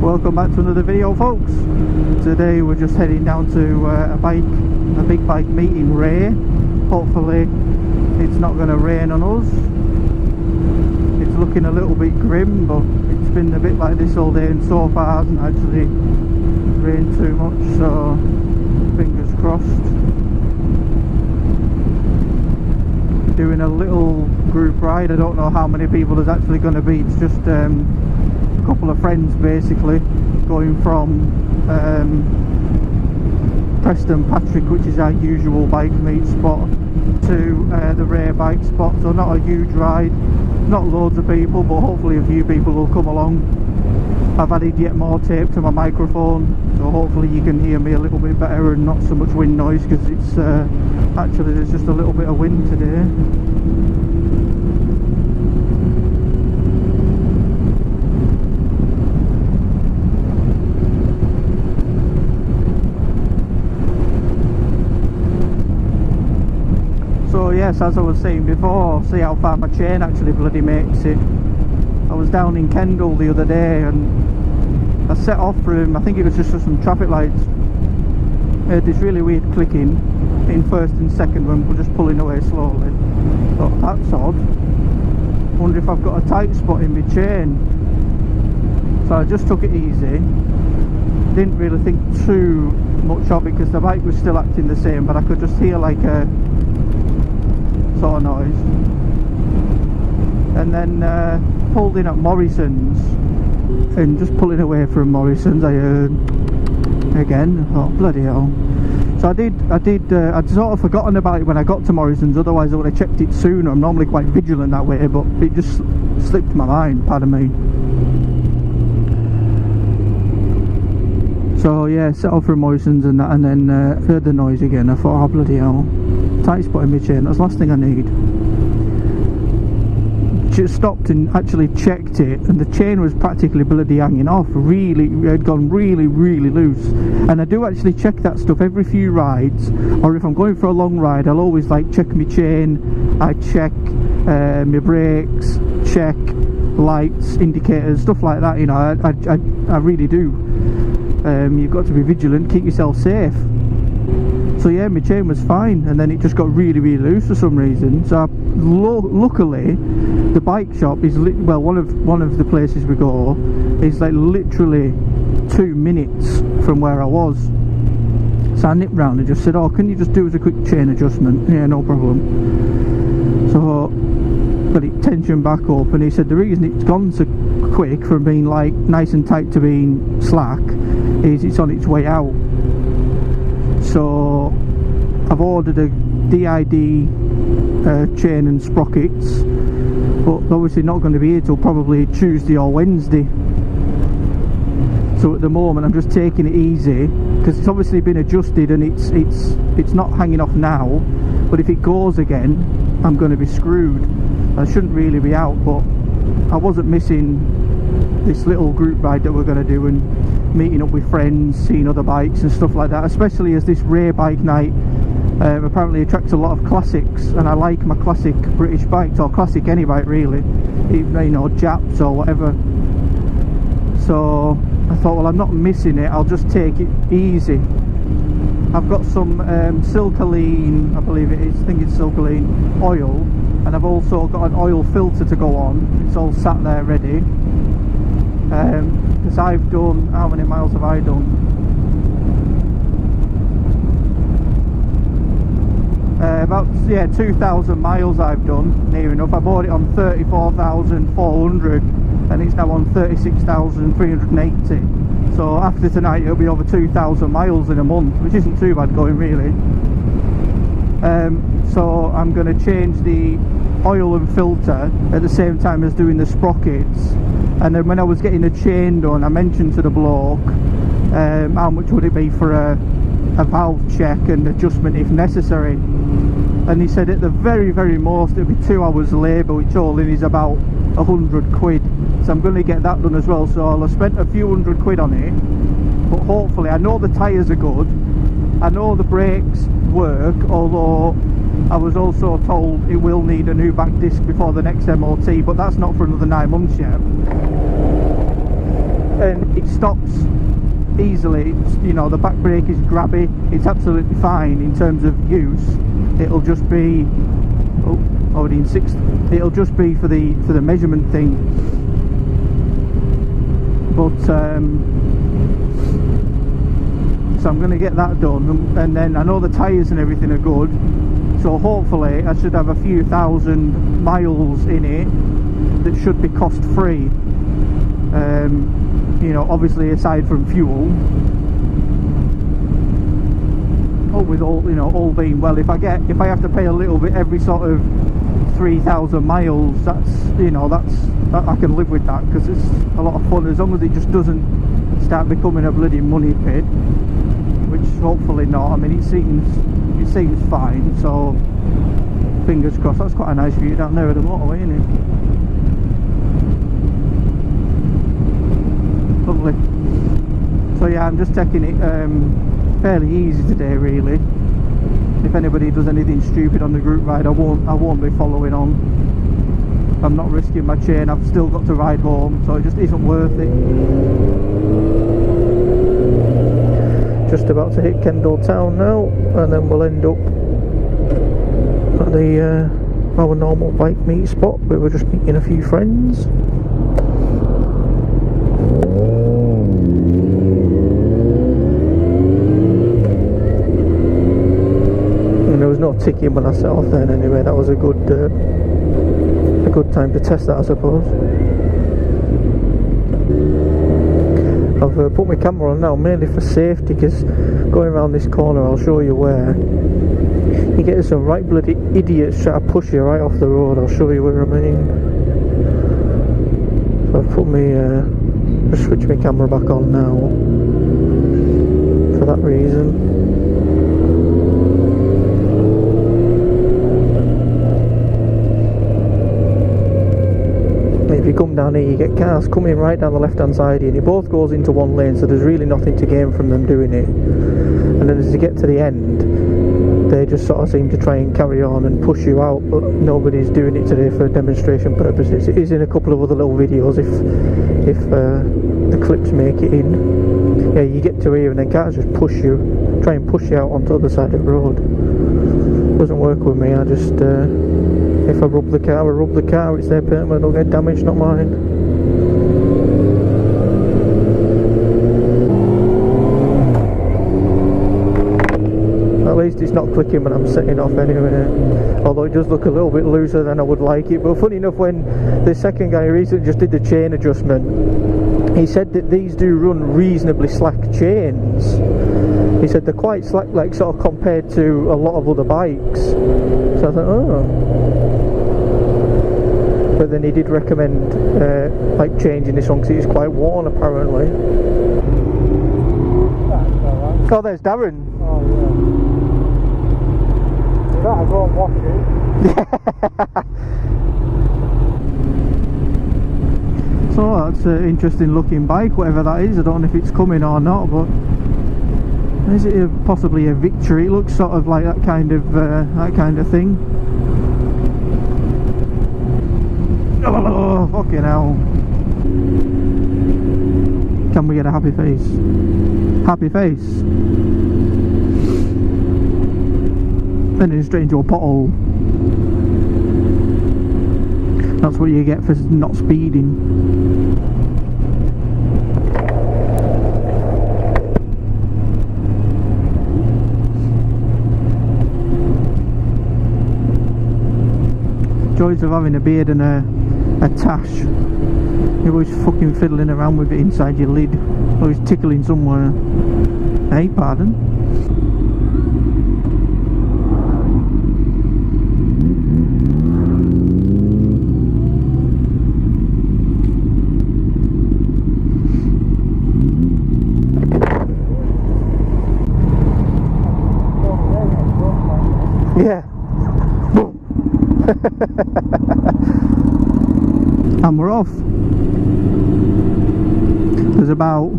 Welcome back to another video, folks. Today we're just heading down to a big bike meet in Wray. Hopefully it's not going to rain on us. It's looking a little bit grim, but it's been a bit like this all day, and so far hasn't actually rained too much, so fingers crossed. Doing a little group ride. I don't know how many people there's actually going to be. It's just a couple of friends basically going from Preston Patrick, which is our usual bike meet spot, to the Wray bike spot. So not a huge ride, not loads of people, but hopefully a few people will come along. I've added yet more tape to my microphone, so hopefully you can hear me a little bit better and not so much wind noise, because it's actually there's just a little bit of wind today. So yes, as I was saying before, see how far my chain actually bloody makes it. I was down in Kendal the other day and I set off from, I think it was just for some traffic lights. I heard this really weird clicking in first and second when we're just pulling away slowly. Thought, that's odd. Wonder if I've got a tight spot in my chain. So I just took it easy. Didn't really think too much of it because the bike was still acting the same, but I could just hear like a sort of noise. And then pulled in at Morrison's, and just pulling away from Morrison's I heard again. Oh bloody hell. So I'd sort of forgotten about it when I got to Morrison's, otherwise I would have checked it sooner. I'm normally quite vigilant that way, but it just slipped my mind, pardon me. So yeah, set off from Morrison's and that, and then heard the noise again. I thought, oh bloody hell, tight spot in my chain, that's the last thing I need. Just stopped and actually checked it, and the chain was practically bloody hanging off. Really, it had gone really loose. And I do actually check that stuff every few rides, or if I'm going for a long ride I'll always like check my chain. I check my brakes, check lights, indicators, stuff like that, you know. I really do. You've got to be vigilant, keep yourself safe. So yeah, my chain was fine, and then it just got really loose for some reason. So luckily the bike shop is well, one of the places we go is like literally 2 minutes from where I was. So I nipped round and just said, oh, can you just do us a quick chain adjustment? Yeah, no problem. So got it tensioned back up, and he said the reason it's gone so quick from being like nice and tight to being slack is it's on its way out. So I've ordered a DID chain and sprockets, but obviously not going to be here till probably Tuesday or Wednesday. So at the moment I'm just taking it easy, because it's obviously been adjusted and it's not hanging off now, but if it goes again I'm going to be screwed. I shouldn't really be out, but I wasn't missing this little group ride that we're going to do, and meeting up with friends, seeing other bikes and stuff like that, especially as this Wray bike night apparently attracts a lot of classics, and I like my classic British bikes, or classic any bike really, even, you know, Japs or whatever. So I thought, well, I'm not missing it, I'll just take it easy. I've got some Silkaline, I believe it is, I think it's Silkaline oil, and I've also got an oil filter to go on. It's all sat there ready. Because I've done, how many miles have I done? About, yeah, 2,000 miles I've done, near enough. I bought it on 34,400 and it's now on 36,380. So after tonight it'll be over 2,000 miles in a month, which isn't too bad going really. So I'm going to change the oil and filter at the same time as doing the sprockets. And then when I was getting the chain done, I mentioned to the bloke how much would it be for a valve check and adjustment if necessary, and he said at the very most it would be 2 hours labour, which all in is about 100 quid. So I'm going to get that done as well. So I'll have spent a few hundred quid on it, but hopefully, I know the tyres are good, I know the brakes work, although I was also told it will need a new back disc before the next MOT, but that's not for another 9 months yet. and it stops easily. It's, you know, the back brake is grabby, it's absolutely fine in terms of use. It'll just be, oh, already in 6th, it'll just be for the measurement thing. But so I'm going to get that done, and then I know the tyres and everything are good, so hopefully I should have a few thousand miles in it that should be cost free. You know, obviously aside from fuel. Oh, with all, you know, all being well, if I have to pay a little bit every sort of 3,000 miles, that's, you know, I can live with that, because it's a lot of fun, as long as it just doesn't start becoming a bloody money pit, which hopefully not. I mean, it seems fine, so fingers crossed. That's quite a nice view down there at the motorway, isn't it? Lovely. So yeah, I'm just taking it fairly easy today, really. If anybody does anything stupid on the group ride, I won't be following on. I'm not risking my chain. I've still got to ride home, so it just isn't worth it. Just about to hit Kendal Town now, and then we'll end up at the our normal bike meet spot, where we're just meeting a few friends. And there was no ticking when I set off then anyway. That was a good time to test that, I suppose. I've put my camera on now mainly for safety, because going around this corner, I'll show you where you get some right bloody idiots trying to push you right off the road. I'll show you where I mean. So I've put me just switch my camera back on now for that reason. If you come down here, you get cars coming right down the left hand side here, and it both goes into one lane, so there's really nothing to gain from them doing it. And then as you get to the end, they just sort of seem to try and carry on and push you out, but nobody's doing it today for demonstration purposes. It is in a couple of other little videos if the clips make it in. Yeah, you get to here and then cars just try and push you out onto the other side of the road. Doesn't work with me. I just if I rub the car, it's their permit, they'll get damaged, not mine. At least it's not clicking when I'm setting off anyway, although it does look a little bit looser than I would like it. But funny enough, when the second guy recently just did the chain adjustment, he said that these do run reasonably slack chains. He said they're quite slack, like sort of compared to a lot of other bikes. So I thought, oh. But then he did recommend like changing this one, because it is quite worn apparently. Oh, there's Darren. Oh yeah. You better go and wash it. So that's an interesting looking bike, whatever that is. I don't know if it's coming or not, but is it possibly a Victory? It looks sort of like that kind of thing. Oh, fucking hell. Can we get a happy face? Happy face. Then it's straight into a pothole. That's what you get for not speeding. Joys of having a beard and a tash. You're always fucking fiddling around with it inside your lid. Always tickling somewhere. Hey, pardon? Yeah. And we're off. There's about,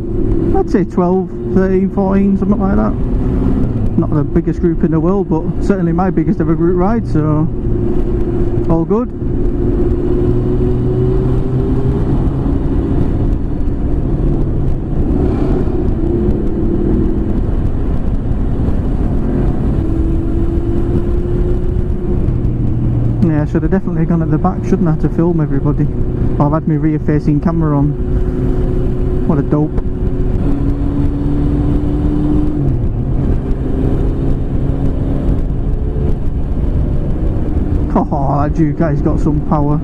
I'd say 12, 13, 14, something like that. Not the biggest group in the world, but certainly my biggest ever group ride, so all good. should have definitely gone at the back, shouldn't I, to film everybody. I've had my rear facing camera on. What a dope. Oh, that Duke guy's got some power.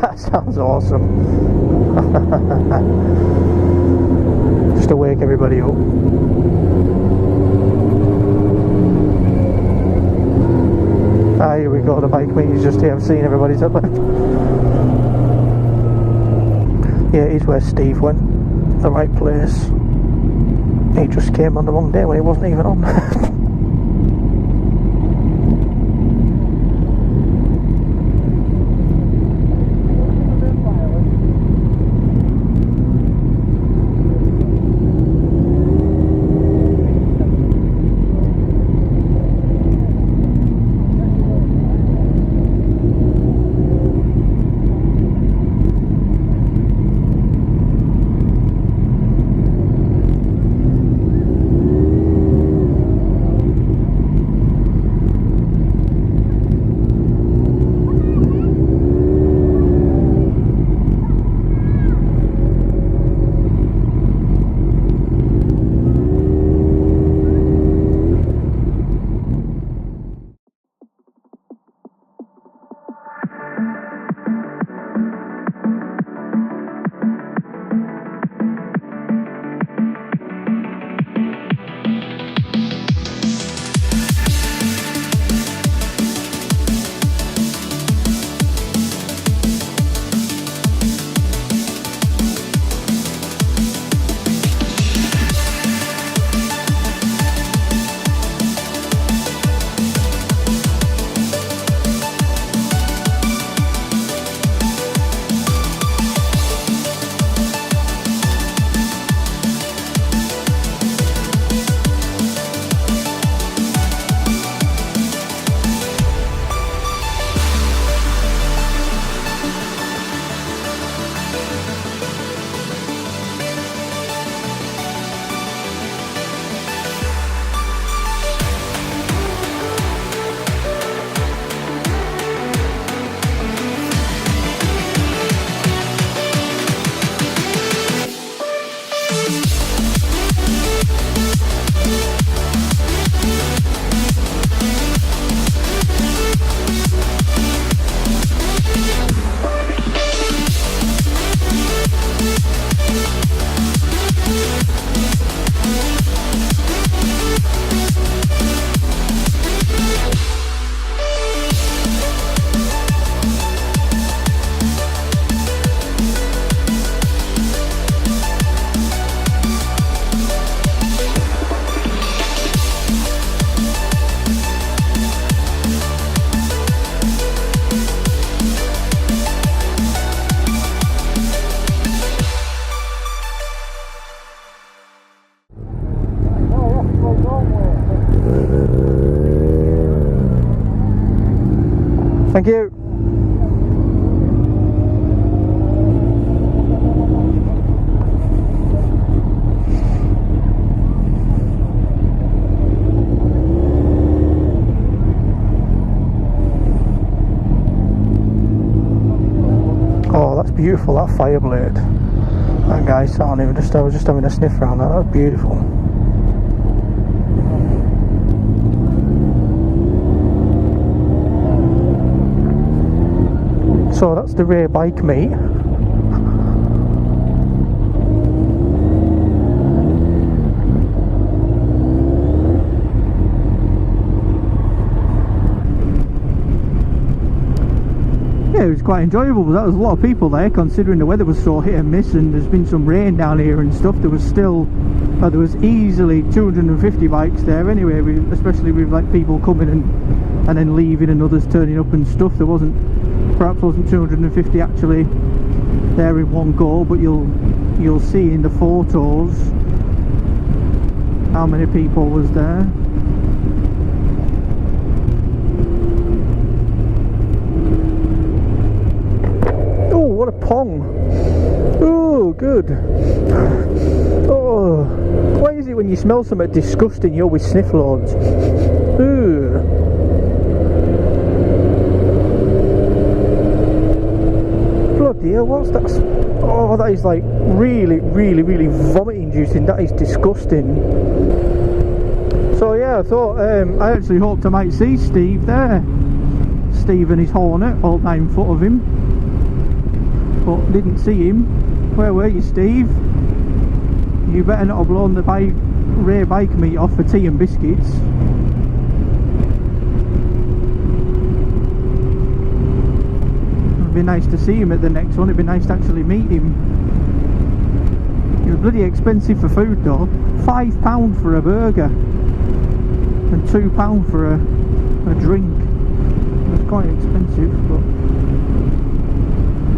That sounds awesome. Just to wake everybody up. Ah, here we go, the bike meet is just here. I've seen everybody's up there. Yeah, it is where Steve went. The right place. He just came on the wrong day when he wasn't even on. Thank you. Oh, that's beautiful, that fire blade. That guy sat on it, I was just having a sniff around that. That's beautiful. So that's the Wray bike meet. Yeah, it was quite enjoyable, but there was a lot of people there considering the weather was so hit and miss, and there's been some rain down here and stuff. There was still there was easily 250 bikes there anyway, especially with like people coming and then leaving and others turning up and stuff. There perhaps wasn't 250 actually there in one go, but you'll see in the photos how many people was there. Oh, what a pong! Oh, good. Oh, why is it when you smell something disgusting you always sniff loads? Ooh. Bloody hell, what's that? Oh, that is like really vomit inducing. That is disgusting. So yeah, I thought I actually hoped I might see Steve there. Steve and his Hornet, all 9 foot of him, but didn't see him. Where were you, Steve? You better not have blown the Wray bike meet off for tea and biscuits. It'd be nice to see him at the next one. It'd be nice to actually meet him. It was bloody expensive for food though. £5 for a burger and £2 for a drink. It was quite expensive, but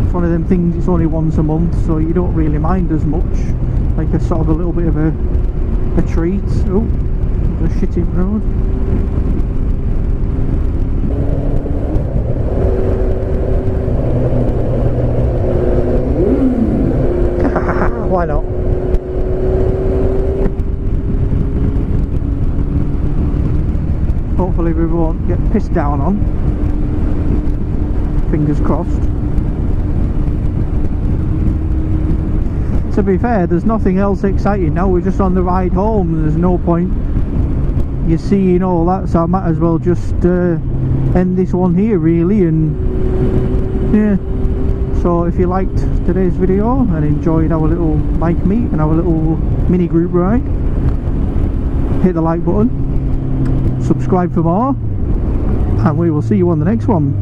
it's one of them things. It's only once a month, so you don't really mind as much. Like a sort of a little bit of a treat. Oh, the shitty road. Why not? Hopefully we won't get pissed down on. Fingers crossed. To be fair, there's nothing else exciting now. We're just on the ride home and there's no point you seeing all that, so I might as well just end this one here really. And yeah, so if you liked today's video and enjoyed our little bike meet and our little mini group ride, hit the like button, subscribe for more, and we will see you on the next one.